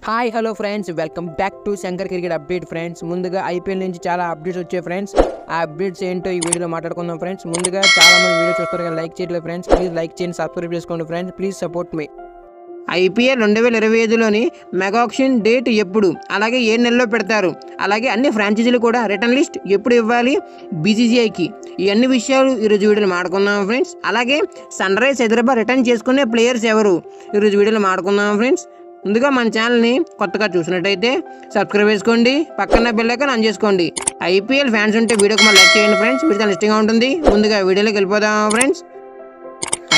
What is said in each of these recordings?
Hi hello friends, welcome back to Shankar cricket update friends. ముందుగా IPL నుంచి చాలా updates వచ్చాయి ఫ్రెండ్స్. ఆ అప్డేట్స్ ఏంటో ఈ వీడియోలో మాట్లాడుకుందాం ఫ్రెండ్స్. ముందుగా చాలా మంది వీడియో చూస్తారు కదా, లైక్ చేయట్లేదు ఫ్రెండ్స్. ప్లీజ్ లైక్ చేయండి, సబ్స్క్రైబ్ చేసుకోండి ఫ్రెండ్స్. ప్లీజ్ సపోర్ట్ మీ. ఐపీఎల్ 2025లోని మెగా ఆక్షన్ డేట్ ఎప్పుడు, అలాగే ఏ నెలలో పెడతారు, అలాగే అన్ని ఫ్రాంచైజీలు కూడా రిటర్న్ లిస్ట్ ఎప్పుడు ఇవ్వాలి బీసీసీఐకి, ఈ అన్ని విషయాలు ఈరోజు వీడియోలో మాట్లాడుకుందాం ఫ్రెండ్స్. అలాగే సన్ రైజ్ హైదరాబాద్ రిటర్న్ చేసుకునే ప్లేయర్స్ ఎవరు, ఈరోజు వీడియోలో మాట్లాడుకుందాం ఫ్రెండ్స్. ముందుగా మన ఛానల్ని కొత్తగా చూసినట్టయితే సబ్స్క్రైబ్ చేసుకోండి, పక్కన బెల్ ఐకాన్ ఆన్ చేసుకోండి. ఐపీఎల్ ఫ్యాన్స్ ఉంటే వీడియోకి మళ్ళీ లైక్ చేయండి ఫ్రెండ్స్, వీడియో ఇష్టంగా ఉంటుంది. ముందుగా వీడియోలోకి వెళ్ళిపోదాం ఫ్రెండ్స్.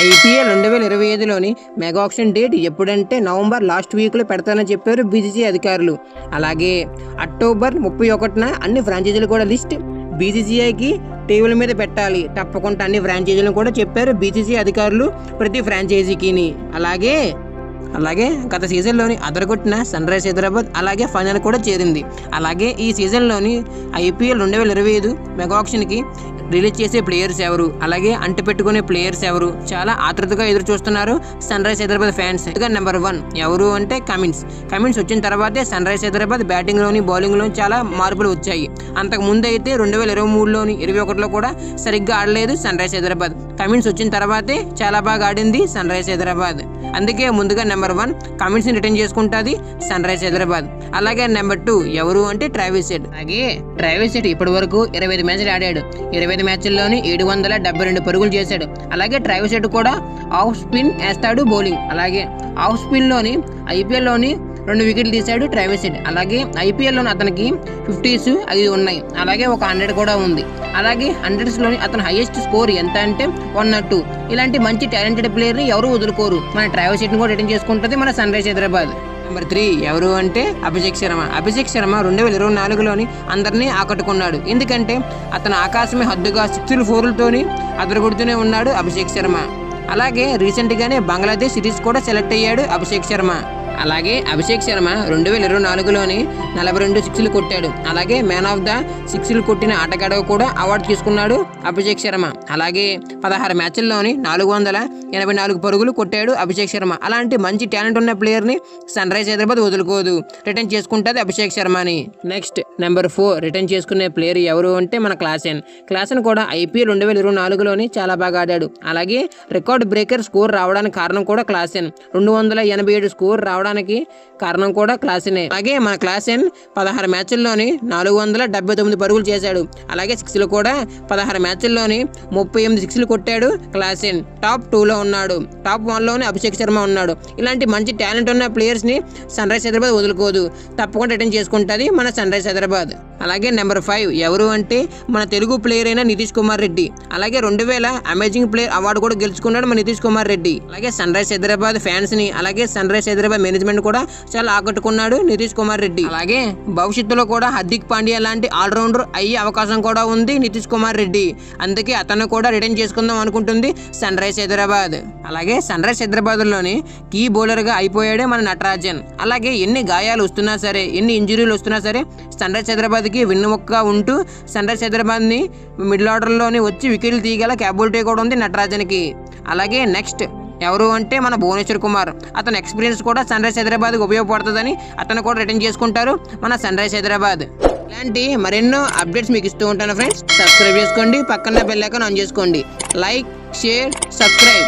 ఐపీఎల్ 2025లోని మెగా ఆక్షన్ డేట్ ఎప్పుడంటే నవంబర్ లాస్ట్ వీక్లో పెడతానని చెప్పారు బీసీసీ అధికారులు. అలాగే అక్టోబర్ 31న అన్ని ఫ్రాంచైజీలు కూడా లిస్ట్ బీసీసీఐకి టేబుల్ మీద పెట్టాలి తప్పకుండా అన్ని ఫ్రాంచైజీలను కూడా చెప్పారు బీసీసీ అధికారులు ప్రతి ఫ్రాంచైజీకిని. అలాగే గత సీజన్లోని అదరగొట్టిన సన్ రైజ్ హైదరాబాద్ అలాగే ఫైనల్ కూడా చేరింది. అలాగే ఈ సీజన్లోని ఐపీఎల్ 2025 మెగా ఆక్షన్కి రిలీజ్ చేసే ప్లేయర్స్ ఎవరు, అలాగే అంటుపెట్టుకునే ప్లేయర్స్ ఎవరు, చాలా ఆతృతగా ఎదురు చూస్తున్నారు Sun Rise Hyderabad fans. Number 1 ఎవరు అంటే కమిన్స్ వచ్చిన తర్వాతే సన్ రైజ్ హైదరాబాద్ బ్యాటింగ్లోని బౌలింగ్లోని చాలా మార్పులు వచ్చాయి. అంతకుముందు అయితే 2023లోని 21లో కూడా సరిగ్గా ఆడలేదు సన్ రైజ్ హైదరాబాద్. కమిన్స్ వచ్చిన తర్వాతే చాలా బాగా ఆడింది సన్ రైజ్ హైదరాబాద్. అందుకే ముందుగా నెంబర్ 1 కమిన్స్ని రిటర్న్ చేసుకుంటుంది సన్ రైజ్ హైదరాబాద్. అలాగే నెంబర్ 2 ఎవరు అంటే ట్రావిస్ హెడ్. అలాగే ట్రావిస్ హెడ్ ఇప్పటి వరకు 25 మ్యాచ్లు ఆడాడు. 25 మ్యాచ్ల్లోని 772 పరుగులు చేశాడు. అలాగే ట్రావిస్ హెడ్ కూడా ఆఫ్ స్పిన్ వేస్తాడు బౌలింగ్. అలాగే ఆఫ్ స్పిన్లోని ఐపీఎల్లోని 2 వికెట్లు తీశాడు ట్రావిస్ హెడ్. అలాగే ఐపీఎల్లోని అతనికి 50s 5 ఉన్నాయి. అలాగే ఒక 100 కూడా ఉంది. అలాగే 100స్లోని అతని హైయెస్ట్ స్కోర్ ఎంత అంటే 102. ఇలాంటి మంచి టాలెంటెడ్ ప్లేయర్ని ఎవరు వదులుకోరు. మన ట్రావిస్ హెడ్ని కూడా రిటర్న్ చేసుకుంటుంది మన సన్ రైజ్ హైదరాబాద్. నెంబర్ 3 ఎవరు అంటే అభిషేక్ శర్మ 2024లోని అందరినీ ఆకట్టుకున్నాడు. ఎందుకంటే అతను ఆకాశమే హద్దుగా 6లు 4లతోని అదరగొడుతూనే ఉన్నాడు అభిషేక్ శర్మ. అలాగే రీసెంట్గానే బంగ్లాదేశ్ సిరీస్ కూడా సెలెక్ట్ అయ్యాడు అభిషేక్ శర్మ. అలాగే అభిషేక్ శర్మ 2024లోని 42 6లు కొట్టాడు. అలాగే మ్యాన్ ఆఫ్ ద 6లు కొట్టిన ఆటగాడు కూడా అవార్డు తీసుకున్నాడు అభిషేక్ శర్మ. అలాగే 16 మ్యాచ్ల్లోని 484 పరుగులు కొట్టాడు అభిషేక్ శర్మ. అలాంటి మంచి టాలెంట్ ఉన్న ప్లేయర్ని సన్ రైజ్ హైదరాబాద్ వదులుకోదు, రిటర్న్ చేసుకుంటుంది అభిషేక్ శర్మని. నెక్స్ట్ నెంబర్ 4 రిటర్న్ చేసుకునే ప్లేయర్ ఎవరు అంటే మన క్లాసెన్ కూడా ఐపీఎల్ 2024లోని చాలా బాగా ఆడాడు. అలాగే రికార్డ్ బ్రేకర్ స్కోర్ రావడానికి కారణం కూడా క్లాసెన్. 287 స్కోర్ రావడానికి కారణం కూడా క్లాసెనే. అలాగే మన క్లాసెన్ 16 మ్యాచ్ల్లోని 479 పరుగులు చేశాడు. అలాగే 6లు కూడా 16 మ్యాచ్ల్లోని 38 6లు కొట్టాడు క్లాసెన్. టాప్ 2లో ఉన్నాడు. టాప్ 1లోనే అభిషేక్ శర్మ ఉన్నాడు. ఇలాంటి మంచి టాలెంట్ ఉన్న ప్లేయర్స్ని సన్ రైజ్ హైదరాబాద్ వదులుకోదు, తప్పకుండా రిటర్న్ చేసుకుంటుంది మన సన్ రైజ్ హైదరాబాద్. అలాగే నెంబర్ 5 ఎవరు అంటే మన తెలుగు ప్లేయర్ అయిన నితీష్ కుమార్ రెడ్డి. అలాగే 2000 అమేజింగ్ ప్లేయర్ అవార్డు కూడా గెలుచుకున్నాడు మన నితీష్ కుమార్ రెడ్డి. అలాగే సన్ రైజ్ హైదరాబాద్ ఫ్యాన్స్ని అలాగే సన్ రైజ్ హైదరాబాద్ మేనేజ్మెంట్ కూడా చాలా ఆకట్టుకున్నాడు నితీష్ కుమార్ రెడ్డి. అలాగే భవిష్యత్తులో కూడా హార్దిక్ పాండ్యా లాంటి ఆల్రౌండర్ అయ్యే అవకాశం కూడా ఉంది నితీష్ కుమార్ రెడ్డి. అందుకే అతను కూడా రిటర్న్ చేసుకుందాం అనుకుంటుంది సన్ రైజ్ హైదరాబాద్. అలాగే సన్ రైజ్ హైదరాబాద్లోని కీ బౌలర్గా అయిపోయాడే మన నటరాజన్. అలాగే ఎన్ని గాయాలు వస్తున్నా సరే, ఎన్ని ఇంజురీలు వస్తున్నా సరే సన్ రైజ్ హైదరాబాద్కి వెన్నుముక్కగా ఉంటూ సన్ రైజ్ హైదరాబాద్ని మిడిల్ ఆర్డర్లోని వచ్చి వికెట్లు తీయగల క్యాపబిలిటీ కూడా ఉంది నటరాజన్కి. అలాగే నెక్స్ట్ ఎవరు అంటే మన భువనేశ్వర్ కుమార్. అతని ఎక్స్పీరియన్స్ కూడా సన్ రైజ్ హైదరాబాద్కి ఉపయోగపడుతుందని అతను కూడా రిటర్న్ చేసుకుంటారు మన సన్ రైజ్ హైదరాబాద్. ఇలాంటి మరెన్నో అప్డేట్స్ మీకు ఇస్తూ ఉంటాను ఫ్రెండ్స్. సబ్స్క్రైబ్ చేసుకోండి, పక్కన బెల్ ఐకాన్ ఆన్ చేసుకోండి. Like, share, subscribe.